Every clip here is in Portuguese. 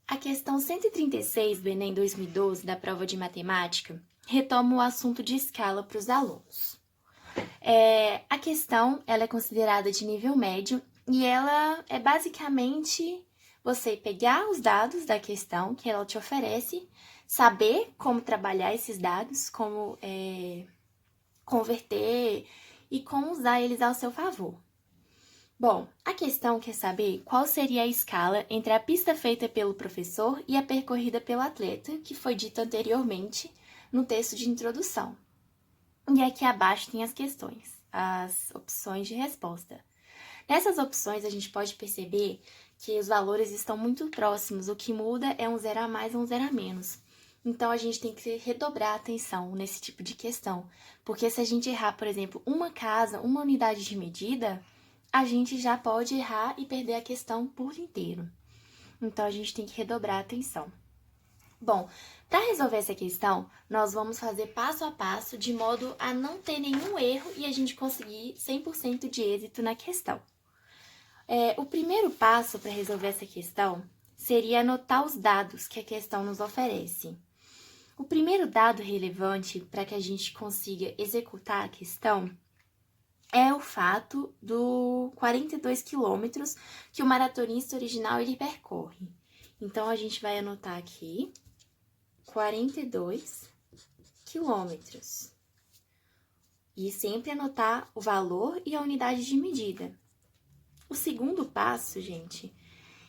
A questão 136 do Enem 2012, da prova de matemática, retoma o assunto de escala para os alunos. A questão ela é considerada de nível médio e ela é basicamente você pegar os dados da questão que ela te oferece, saber como trabalhar esses dados, como converter e como usar eles ao seu favor. Bom, a questão quer saber qual seria a escala entre a pista feita pelo professor e a percorrida pelo atleta, que foi dito anteriormente no texto de introdução. E aqui abaixo tem as questões, as opções de resposta. Nessas opções a gente pode perceber que os valores estão muito próximos, o que muda é um zero a mais ou um zero a menos. Então a gente tem que redobrar a atenção nesse tipo de questão, porque se a gente errar, por exemplo, uma casa, uma unidade de medida, a gente já pode errar e perder a questão por inteiro. Então, a gente tem que redobrar a atenção. Bom, para resolver essa questão, nós vamos fazer passo a passo, de modo a não ter nenhum erro e a gente conseguir 100% de êxito na questão. O primeiro passo para resolver essa questão seria anotar os dados que a questão nos oferece. O primeiro dado relevante para que a gente consiga executar a questão é o fato do 42 quilômetros que o maratonista original ele percorre. Então, a gente vai anotar aqui 42 quilômetros. E sempre anotar o valor e a unidade de medida. O segundo passo, gente,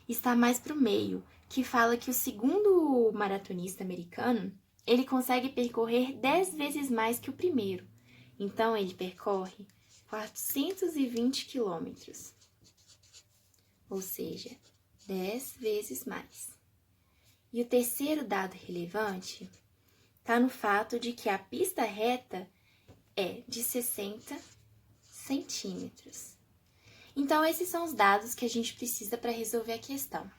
está mais para o meio, que fala que o segundo maratonista americano, ele consegue percorrer 10 vezes mais que o primeiro. Então, ele percorre 420 quilômetros, ou seja, 10 vezes mais. E o terceiro dado relevante está no fato de que a pista reta é de 60 centímetros. Então, esses são os dados que a gente precisa para resolver a questão.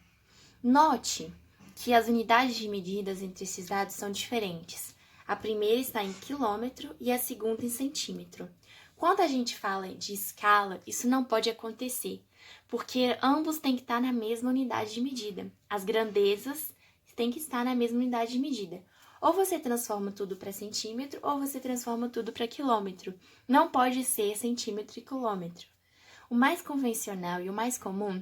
Note que as unidades de medidas entre esses dados são diferentes. A primeira está em quilômetro e a segunda em centímetro. Quando a gente fala de escala, isso não pode acontecer, porque ambos têm que estar na mesma unidade de medida. As grandezas têm que estar na mesma unidade de medida. Ou você transforma tudo para centímetro, ou você transforma tudo para quilômetro. Não pode ser centímetro e quilômetro. O mais convencional e o mais comum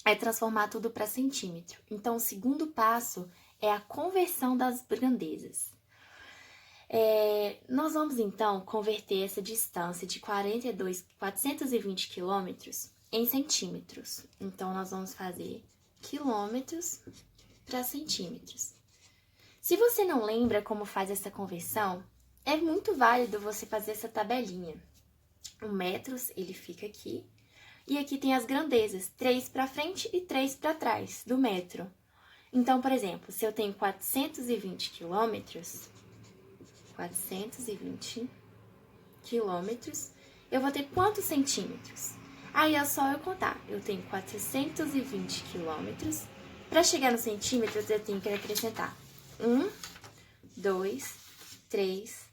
é transformar tudo para centímetro. Então, o segundo passo é a conversão das grandezas. Nós vamos, então, converter essa distância de 420 quilômetros em centímetros. Então, nós vamos fazer quilômetros para centímetros. Se você não lembra como faz essa conversão, é muito válido você fazer essa tabelinha. O metros, ele fica aqui. E aqui tem as grandezas, 3 para frente e 3 para trás do metro. Então, por exemplo, se eu tenho 420 quilômetros, eu vou ter quantos centímetros? Aí é só eu contar. Eu tenho 420 quilômetros. Para chegar no centímetros, eu tenho que acrescentar 1, 2, 3,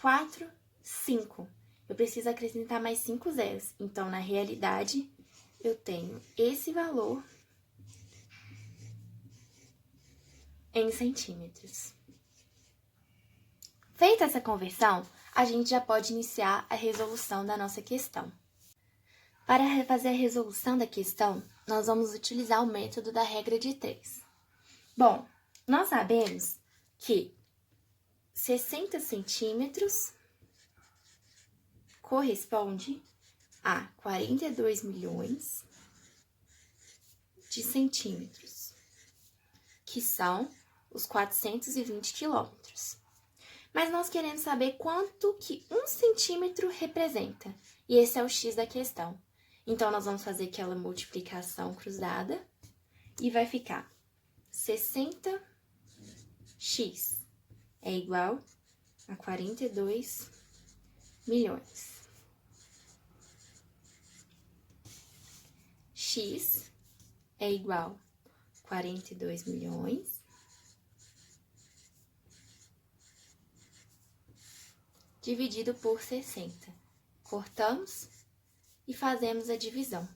4, 5. Eu preciso acrescentar mais 5 zeros. Então, na realidade, eu tenho esse valor em centímetros. Feita essa conversão, a gente já pode iniciar a resolução da nossa questão. Para fazer a resolução da questão, nós vamos utilizar o método da regra de 3. Bom, nós sabemos que 60 centímetros corresponde a 42 milhões de centímetros, que são os 420 quilômetros. Mas nós queremos saber quanto que 1 centímetro representa, e esse é o x da questão. Então, nós vamos fazer aquela multiplicação cruzada e vai ficar 60x é igual a 42 milhões. X é igual a 42 milhões dividido por 60. Cortamos e fazemos a divisão.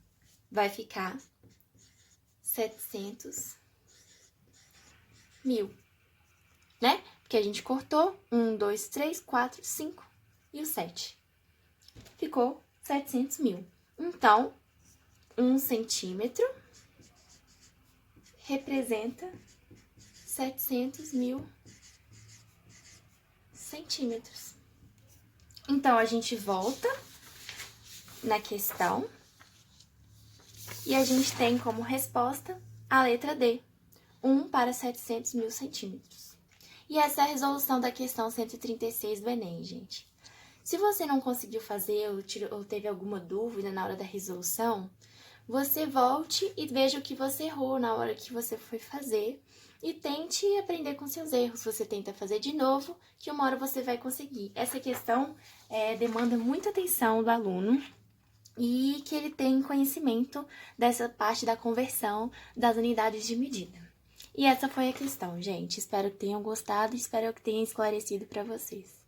Vai ficar 700 mil, né? Porque a gente cortou 1, 2, 3, 4, 5 e o 7. Ficou 700 mil. Então, 1 centímetro representa 700 mil centímetros. Então, a gente volta na questão e a gente tem como resposta a letra D, 1 para 700 mil centímetros. E essa é a resolução da questão 136 do Enem, gente. Se você não conseguiu fazer ou teve alguma dúvida na hora da resolução, você volte e veja o que você errou na hora que você foi fazer e tente aprender com seus erros. Você tenta fazer de novo, que uma hora você vai conseguir. Essa questão demanda muita atenção do aluno e que ele tenha conhecimento dessa parte da conversão das unidades de medida. E essa foi a questão, gente. Espero que tenham gostado e espero que tenha esclarecido para vocês.